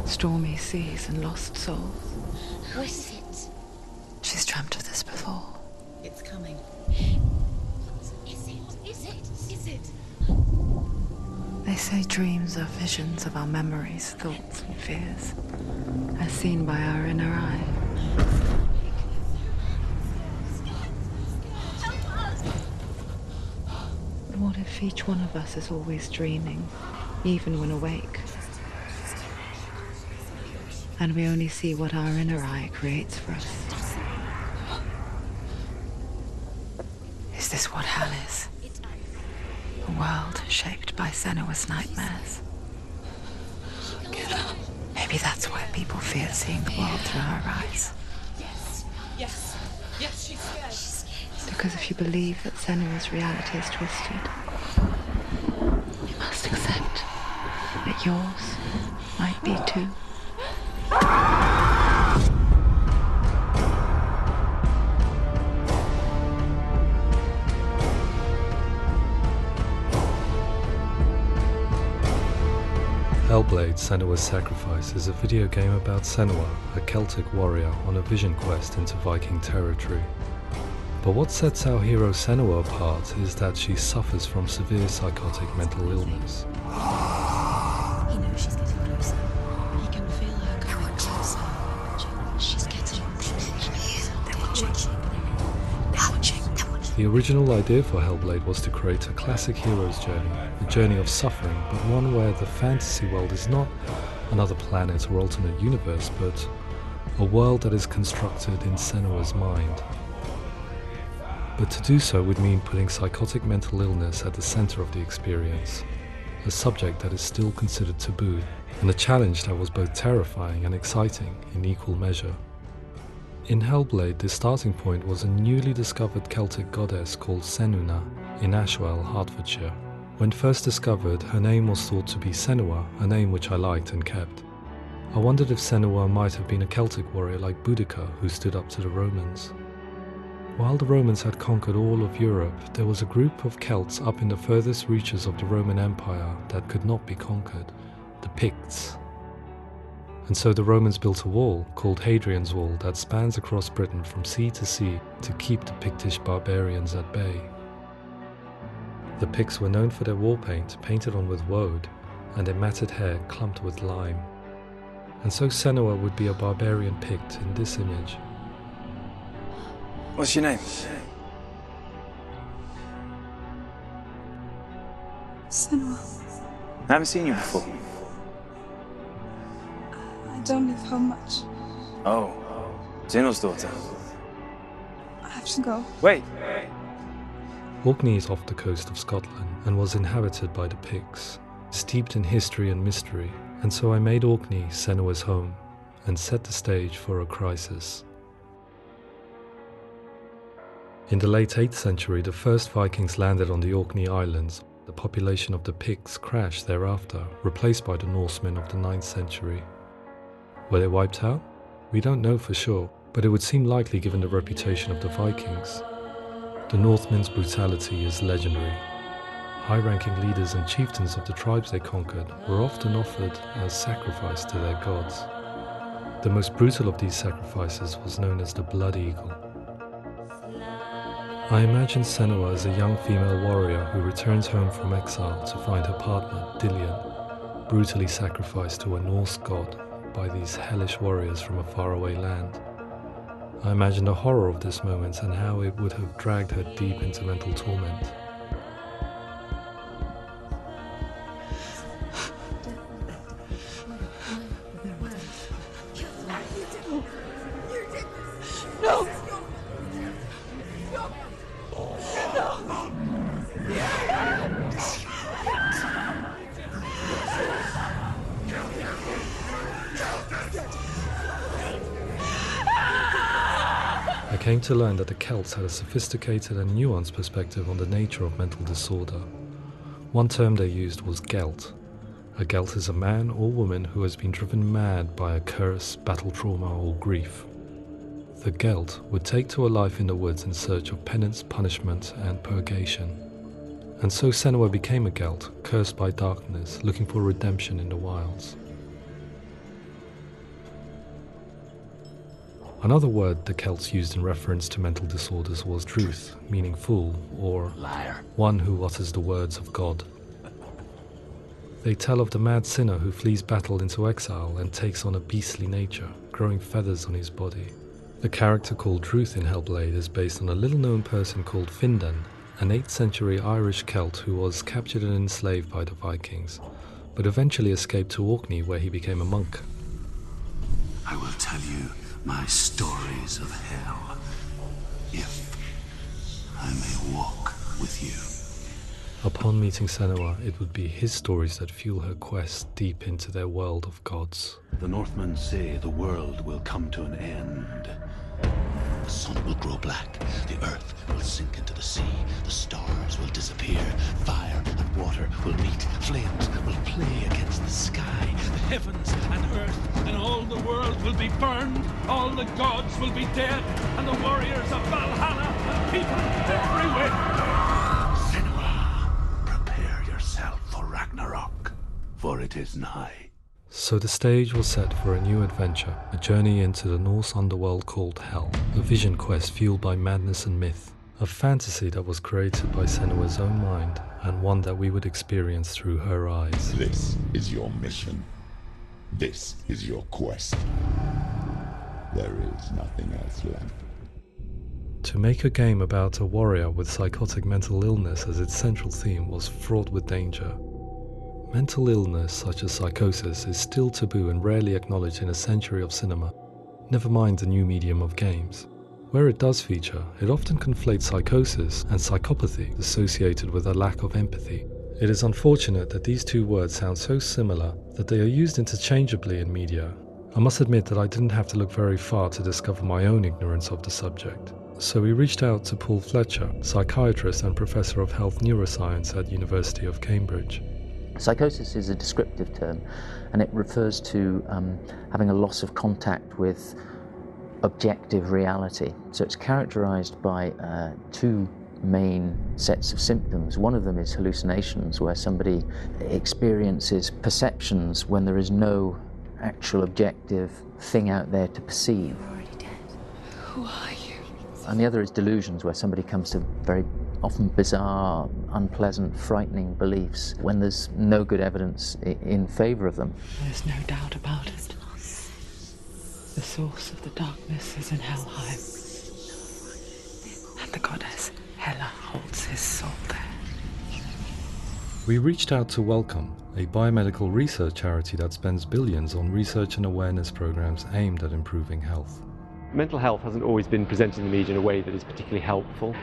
Stormy seas and lost souls. Who is it? She's dreamt of this before. It's coming. Is it? They say dreams are visions of our memories, thoughts and fears, as seen by our inner eye. But what if each one of us is always dreaming, even when awake? And we only see what our inner eye creates for us. Is this what hell is? A world shaped by Senua's nightmares. Maybe that's why people fear seeing the world through her eyes. Yes, she's scared. Because if you believe that Senua's reality is twisted, you must accept that yours might be too. HELLBLADE: Senua's Sacrifice is a video game about Senua, a Celtic warrior on a vision quest into Viking territory. But what sets our hero Senua apart is that she suffers from severe psychotic mental illness. He knows she's getting closer. He can feel her coming closer. She's getting closer. The original idea for HELLBLADE was to create a classic hero's journey, a journey of suffering, but one where the fantasy world is not another planet or alternate universe, but a world that is constructed in Senua's mind. But to do so would mean putting psychotic mental illness at the center of the experience, a subject that is still considered taboo, and a challenge that was both terrifying and exciting in equal measure. In HELLBLADE, the starting point was a newly discovered Celtic goddess called Senua in Ashwell, Hertfordshire. When first discovered, her name was thought to be Senua, a name which I liked and kept. I wondered if Senua might have been a Celtic warrior like Boudica who stood up to the Romans. While the Romans had conquered all of Europe, there was a group of Celts up in the furthest reaches of the Roman Empire that could not be conquered, the Picts. And so the Romans built a wall, called Hadrian's Wall, that spans across Britain from sea to sea to keep the Pictish barbarians at bay. The Picts were known for their war paint, painted on with woad, and their matted hair clumped with lime. And so Senua would be a barbarian Pict in this image. What's your name? Senua. I haven't seen you before. I don't live home much. Oh, Zeno's daughter. I have to go. Wait! Orkney is off the coast of Scotland and was inhabited by the Picts, steeped in history and mystery, and so I made Orkney Senua's home and set the stage for a crisis. In the late 8th century, the first Vikings landed on the Orkney Islands. The population of the Picts crashed thereafter, replaced by the Norsemen of the 9th century. Were they wiped out? We don't know for sure, but it would seem likely given the reputation of the Vikings. The Northmen's brutality is legendary. High-ranking leaders and chieftains of the tribes they conquered were often offered as sacrifice to their gods. The most brutal of these sacrifices was known as the Blood Eagle. I imagine Senua as a young female warrior who returns home from exile to find her partner, Dillion, brutally sacrificed to a Norse god by these hellish warriors from a faraway land. I imagine the horror of this moment and how it would have dragged her deep into mental torment. No! I came to learn that the Celts had a sophisticated and nuanced perspective on the nature of mental disorder. One term they used was gelt. A gelt is a man or woman who has been driven mad by a curse, battle trauma, or grief. The gelt would take to a life in the woods in search of penance, punishment, and purgation. And so Senua became a gelt, cursed by darkness, looking for redemption in the wilds. Another word the Celts used in reference to mental disorders was druth, meaning fool, or Liar. one who utters the words of God. They tell of the mad sinner who flees battle into exile and takes on a beastly nature, growing feathers on his body. The character called Druth in Hellblade is based on a little-known person called Findan, an 8th century Irish Celt who was captured and enslaved by the Vikings, but eventually escaped to Orkney where he became a monk. I will tell you my stories of hell, if I may walk with you. Upon meeting Senua, it would be his stories that fuel her quest deep into their world of gods. The Northmen say the world will come to an end. The sun will grow black, the earth will sink into the sea, the stars will disappear, fire and water will meet, flames will play against the sky. The heavens and earth and all the world will be burned, all the gods will be dead, and the warriors of Valhalla and people everywhere. Senua, prepare yourself for Ragnarok, for it is nigh. So the stage was set for a new adventure, a journey into the Norse underworld called Hell, a vision quest fueled by madness and myth, a fantasy that was created by Senua's own mind, and one that we would experience through her eyes. This is your mission. This is your quest. There is nothing else left. To make a game about a warrior with psychotic mental illness as its central theme was fraught with danger. Mental illness such as psychosis is still taboo and rarely acknowledged in a century of cinema, never mind the new medium of games. Where it does feature, it often conflates psychosis and psychopathy associated with a lack of empathy. It is unfortunate that these two words sound so similar that they are used interchangeably in media. I must admit that I didn't have to look very far to discover my own ignorance of the subject. So we reached out to Paul Fletcher, psychiatrist and professor of health neuroscience at University of Cambridge. Psychosis is a descriptive term, and it refers to having a loss of contact with objective reality. So it's characterized by two main sets of symptoms. One of them is hallucinations, where somebody experiences perceptions when there is no actual objective thing out there to perceive. You're already dead. Who are you? And the other is delusions, where somebody comes to very often bizarre, unpleasant, frightening beliefs when there's no good evidence in favor of them. There's no doubt about it. The source of the darkness is in Helheim, and the goddess Hela holds his soul there. We reached out to Welcome, a biomedical research charity that spends billions on research and awareness programs aimed at improving health. Mental health hasn't always been presented in the media in a way that is particularly helpful.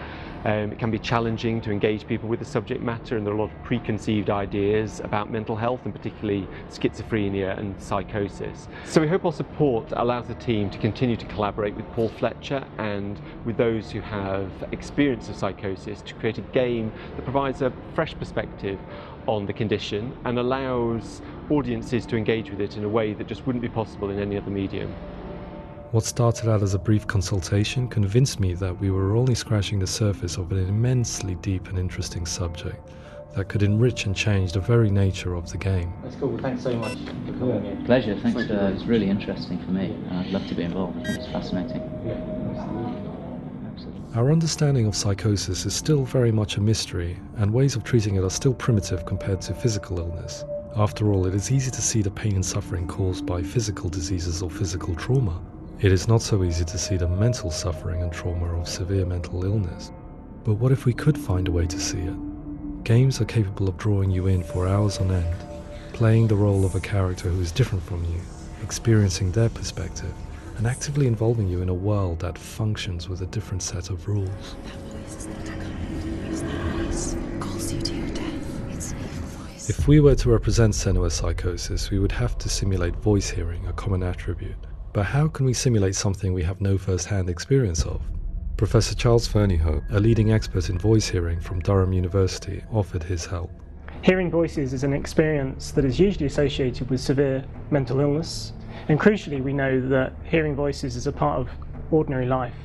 It can be challenging to engage people with the subject matter, and there are a lot of preconceived ideas about mental health, and particularly schizophrenia and psychosis. So we hope our support allows the team to continue to collaborate with Paul Fletcher and with those who have experience of psychosis to create a game that provides a fresh perspective on the condition and allows audiences to engage with it in a way that just wouldn't be possible in any other medium. What started out as a brief consultation convinced me that we were only scratching the surface of an immensely deep and interesting subject that could enrich and change the very nature of the game. That's cool. Thanks so much for coming here. Pleasure. Thanks. It's really interesting for me. I'd love to be involved. I think it's fascinating. Absolutely. Our understanding of psychosis is still very much a mystery, and ways of treating it are still primitive compared to physical illness. After all, it is easy to see the pain and suffering caused by physical diseases or physical trauma. It is not so easy to see the mental suffering and trauma of severe mental illness. But what if we could find a way to see it? Games are capable of drawing you in for hours on end, playing the role of a character who is different from you, experiencing their perspective, and actively involving you in a world that functions with a different set of rules. That voice is not a kind. It's that voice calls you to your death. It's an evil voice. If we were to represent Senua's psychosis, we would have to simulate voice hearing, a common attribute. But how can we simulate something we have no first-hand experience of? Professor Charles Fernyhough, a leading expert in voice hearing from Durham University, offered his help. Hearing voices is an experience that is usually associated with severe mental illness, and crucially we know that hearing voices is a part of ordinary life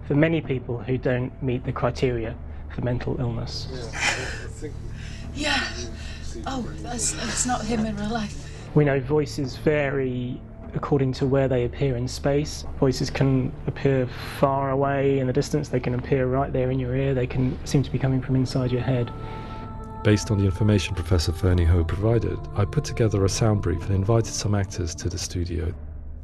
for many people who don't meet the criteria for mental illness. Yeah. Oh, that's not him in real life. We know voices vary according to where they appear in space. Voices can appear far away in the distance, they can appear right there in your ear, they can seem to be coming from inside your head. Based on the information Professor Fernie Ho provided, I put together a sound brief and invited some actors to the studio.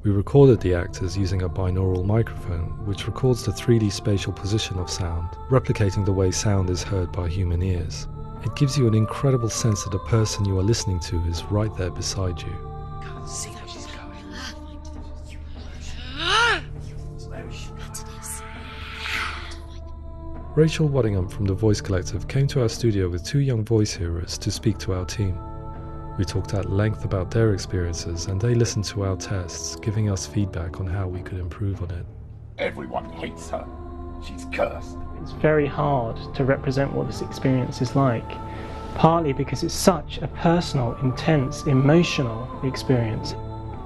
We recorded the actors using a binaural microphone, which records the 3D spatial position of sound, replicating the way sound is heard by human ears. It gives you an incredible sense that the person you are listening to is right there beside you. Can't see how she's going. Rachel Waddingham from the Voice Collective came to our studio with 2 young voice hearers to speak to our team. We talked at length about their experiences and they listened to our tests, giving us feedback on how we could improve on it. Everyone hates her. She's cursed. It's very hard to represent what this experience is like, partly because it's such a personal, intense, emotional experience.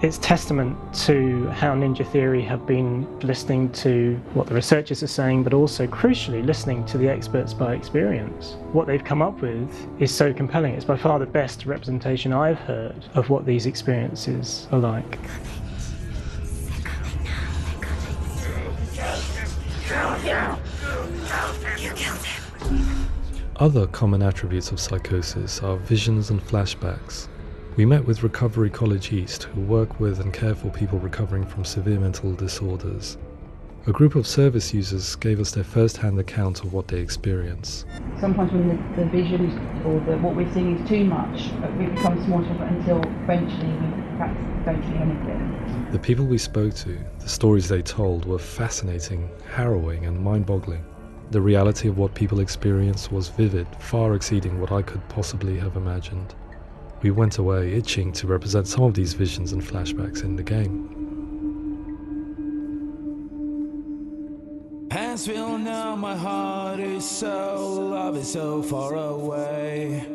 It's testament to how Ninja Theory have been listening to what the researchers are saying, but also, crucially, listening to the experts by experience. What they've come up with is so compelling. It's by far the best representation I've heard of what these experiences are like. Other common attributes of psychosis are visions and flashbacks. We met with Recovery College East, who work with and care for people recovering from severe mental disorders. A group of service users gave us their first-hand account of what they experience. Sometimes when the visions or what we're seeing is too much, it becomes more difficult until eventually we perhaps don't see anything. The people we spoke to, the stories they told, were fascinating, harrowing and mind-boggling. The reality of what people experienced was vivid, far exceeding what I could possibly have imagined. We went away itching to represent some of these visions and flashbacks in the game. Hands will know my heart is so, love is so far away.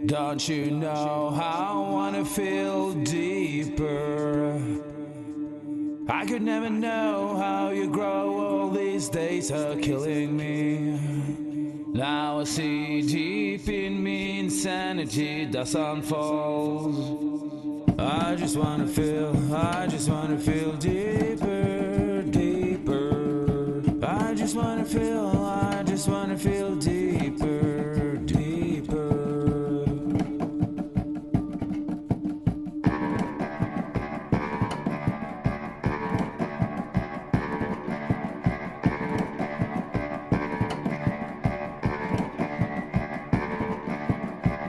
Don't you know how I wanna feel deeper? I could never know how you grow, all these days are killing me. Now I see deep in me insanity does unfold. I just wanna feel deeper, deeper. I just wanna feel deeper, deeper.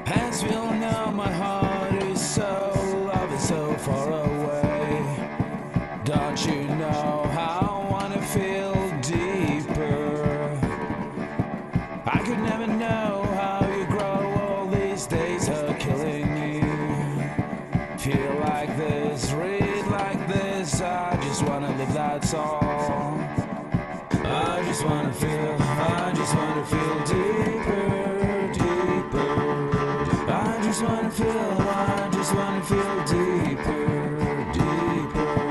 Hands will know my heart is so, love is so far away. Don't you know how I wanna feel deeper? I could never know how you grow, all these days are killing me. Feel like this, read like this, I just wanna live, that's all. I just wanna feel deeper, deeper. I just wanna feel deeper, deeper.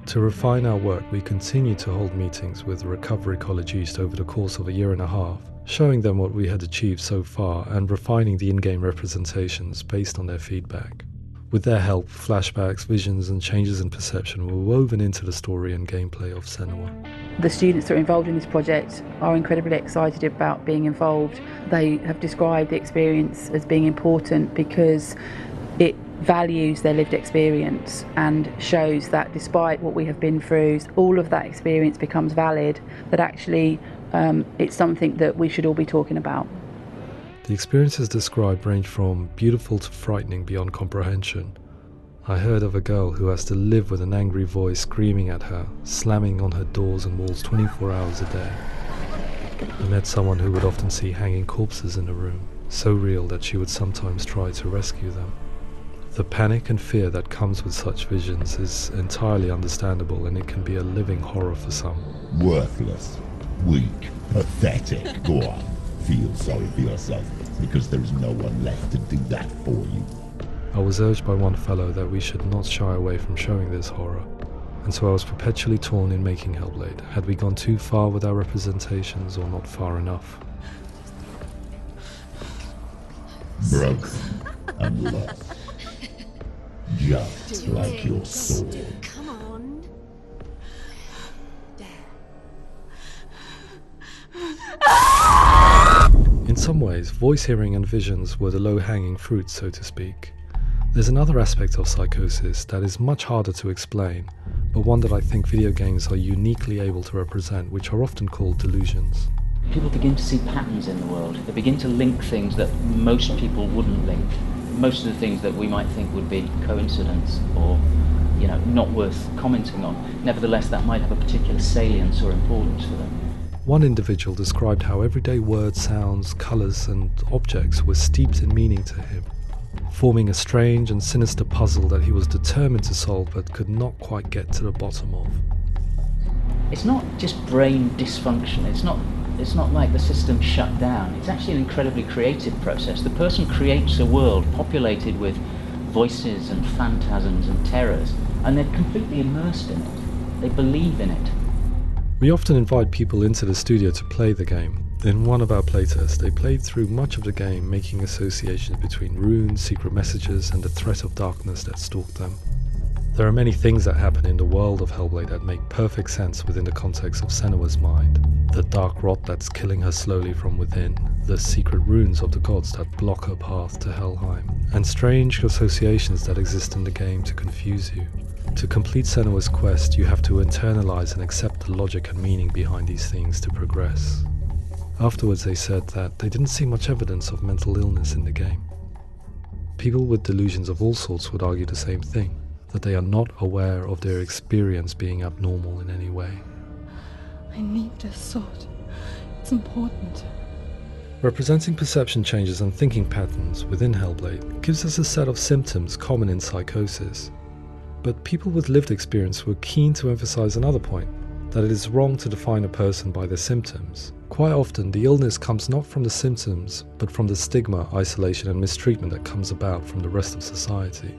To refine our work, we continue to hold meetings with Recovery College East over the course of a year and a half, showing them what we had achieved so far and refining the in-game representations based on their feedback. With their help, flashbacks, visions and changes in perception were woven into the story and gameplay of Senua. The students that are involved in this project are incredibly excited about being involved. They have described the experience as being important because it values their lived experience and shows that despite what we have been through, all of that experience becomes valid, that actually it's something that we should all be talking about. The experiences described range from beautiful to frightening beyond comprehension. I heard of a girl who has to live with an angry voice screaming at her, slamming on her doors and walls 24 hours a day. I met someone who would often see hanging corpses in a room, so real that she would sometimes try to rescue them. The panic and fear that comes with such visions is entirely understandable, and it can be a living horror for some. Worthless, weak, pathetic. Go on, feel sorry for yourself, because there is no one left to do that for you. I was urged by one fellow that we should not shy away from showing this horror, and so I was perpetually torn in making Hellblade. Had we gone too far with our representations or not far enough? broken, and lost. Just like your sword. Come on. In some ways, voice hearing and visions were the low-hanging fruit, so to speak. There's another aspect of psychosis that is much harder to explain, but one that I think video games are uniquely able to represent, which are often called delusions. People begin to see patterns in the world. They begin to link things that most people wouldn't link. Most of the things that we might think would be coincidence or, not worth commenting on. Nevertheless, that might have a particular salience or importance for them. One individual described how everyday words, sounds, colours and objects were steeped in meaning to him, forming a strange and sinister puzzle that he was determined to solve but could not quite get to the bottom of. It's not just brain dysfunction. It's not like the system shut down. It's actually an incredibly creative process. The person creates a world populated with voices and phantasms and terrors, and they're completely immersed in it. They believe in it. We often invite people into the studio to play the game. In one of our playtests, they played through much of the game, making associations between runes, secret messages, and the threat of darkness that stalked them. There are many things that happen in the world of Hellblade that make perfect sense within the context of Senua's mind. The dark rot that's killing her slowly from within, the secret runes of the gods that block her path to Helheim, and strange associations that exist in the game to confuse you. To complete Senua's quest, you have to internalize and accept the logic and meaning behind these things to progress. Afterwards, they said that they didn't see much evidence of mental illness in the game. People with delusions of all sorts would argue the same thing, that they are not aware of their experience being abnormal in any way. I need this sword. It's important. Representing perception changes and thinking patterns within Hellblade gives us a set of symptoms common in psychosis. But people with lived experience were keen to emphasize another point, that it is wrong to define a person by their symptoms. Quite often, the illness comes not from the symptoms, but from the stigma, isolation and mistreatment that comes about from the rest of society.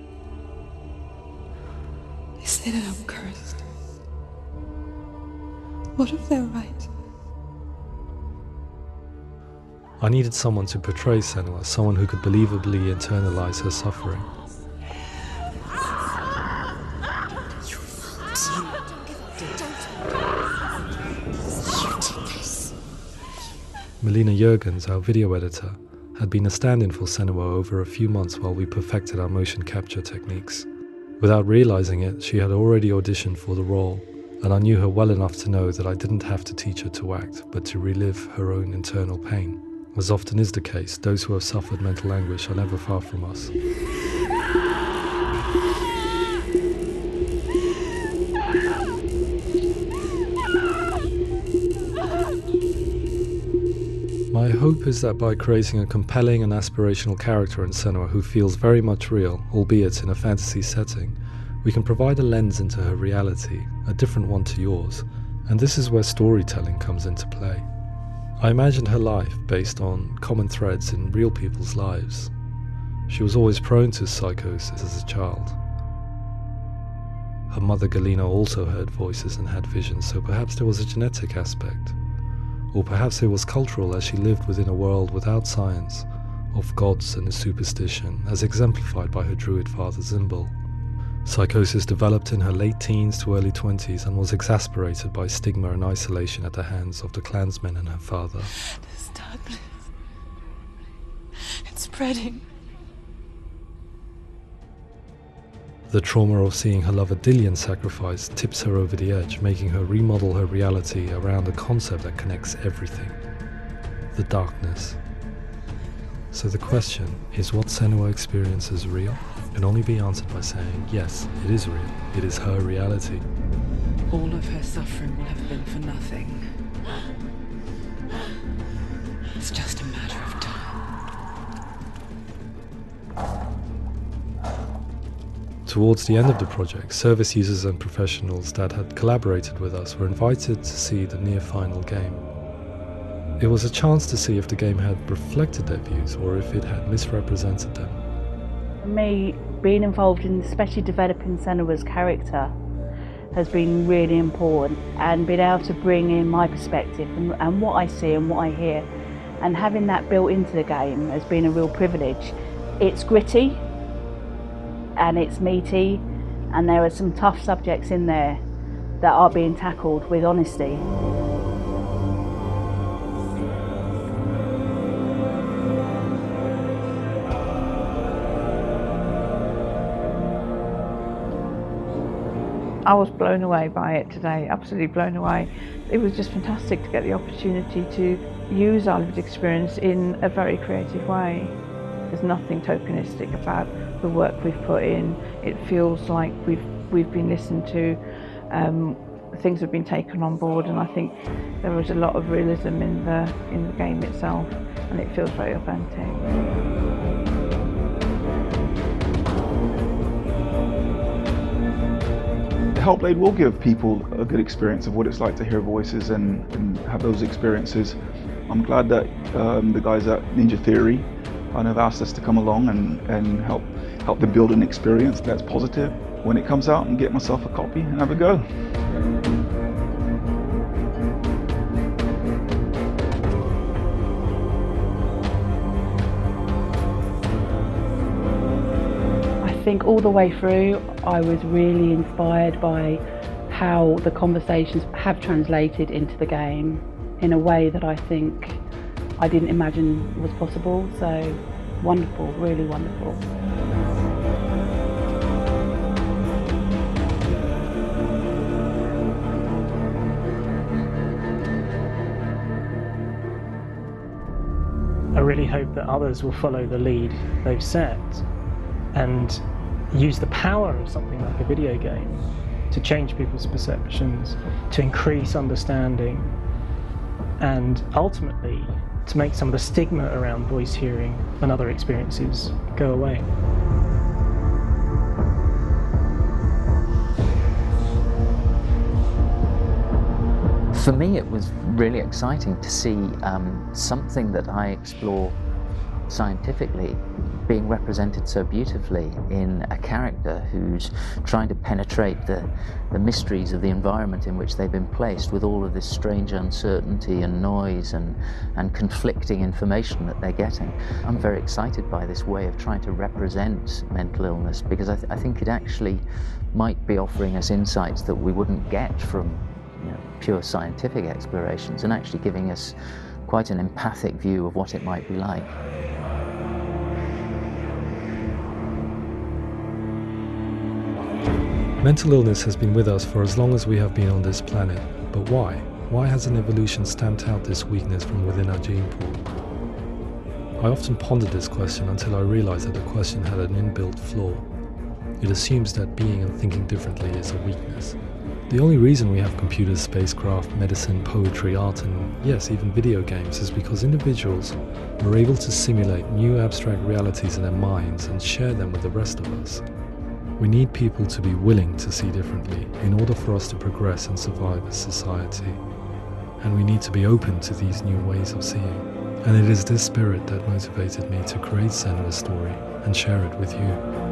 They say that I'm cursed. What if they're right? I needed someone to portray Senua, someone who could believably internalize her suffering. Melina Jurgens, our video editor, had been a stand-in for Senua over a few months while we perfected our motion capture techniques. Without realizing it, she had already auditioned for the role, and I knew her well enough to know that I didn't have to teach her to act, but to relive her own internal pain. As often is the case, those who have suffered mental anguish are never far from us. My hope is that by creating a compelling and aspirational character in Senua who feels very much real, albeit in a fantasy setting, we can provide a lens into her reality, a different one to yours, and this is where storytelling comes into play. I imagined her life based on common threads in real people's lives. She was always prone to psychosis as a child. Her mother Galina also heard voices and had visions, so perhaps there was a genetic aspect. Or perhaps it was cultural, as she lived within a world without science, of gods and superstition, as exemplified by her druid father Zimbal. Psychosis developed in her late teens to early 20s and was exacerbated by stigma and isolation at the hands of the clansmen and her father. This darkness. It's spreading. The trauma of seeing her lover Dillian sacrificed tips her over the edge, making her remodel her reality around a concept that connects everything: the darkness. So the question is, what Senua experiences real? Can only be answered by saying, yes, it is real. It is her reality. All of her suffering will have been for nothing. It's just a matter of time. Towards the end of the project, service users and professionals that had collaborated with us were invited to see the near-final game. It was a chance to see if the game had reflected their views or if it had misrepresented them. For me, being involved in especially developing Senua's character has been really important, and being able to bring in my perspective and what I see and what I hear, and having that built into the game has been a real privilege. It's gritty and it's meaty, and there are some tough subjects in there that are being tackled with honesty. I was blown away by it today, absolutely blown away. It was just fantastic to get the opportunity to use our lived experience in a very creative way. There's nothing tokenistic about the work we've put in. It feels like we've been listened to, things have been taken on board, and I think there was a lot of realism in the game itself, and it feels very authentic. HELLBLADE will give people a good experience of what it's like to hear voices and have those experiences. I'm glad that the guys at Ninja Theory have asked us to come along and help them build an experience that's positive when it comes out, and get myself a copy and have a go. I think all the way through I was really inspired by how the conversations have translated into the game in a way that I think I didn't imagine was possible. So wonderful, really wonderful. I really hope that others will follow the lead they've set and use the power of something like a video game to change people's perceptions, to increase understanding, and ultimately to make some of the stigma around voice hearing and other experiences go away. For me, it was really exciting to see something that I explore scientifically being represented so beautifully in a character who's trying to penetrate the mysteries of the environment in which they've been placed, with all of this strange uncertainty and noise and conflicting information that they're getting. I'm very excited by this way of trying to represent mental illness, because I think it actually might be offering us insights that we wouldn't get from pure scientific explorations, and actually giving us quite an empathic view of what it might be like. Mental illness has been with us for as long as we have been on this planet, but why? Why hasn't evolution stamped out this weakness from within our gene pool? I often pondered this question until I realized that the question had an inbuilt flaw. It assumes that being and thinking differently is a weakness. The only reason we have computers, spacecraft, medicine, poetry, art, and yes, even video games is because individuals were able to simulate new abstract realities in their minds and share them with the rest of us. We need people to be willing to see differently in order for us to progress and survive as society. And we need to be open to these new ways of seeing. And it is this spirit that motivated me to create Senua's story and share it with you.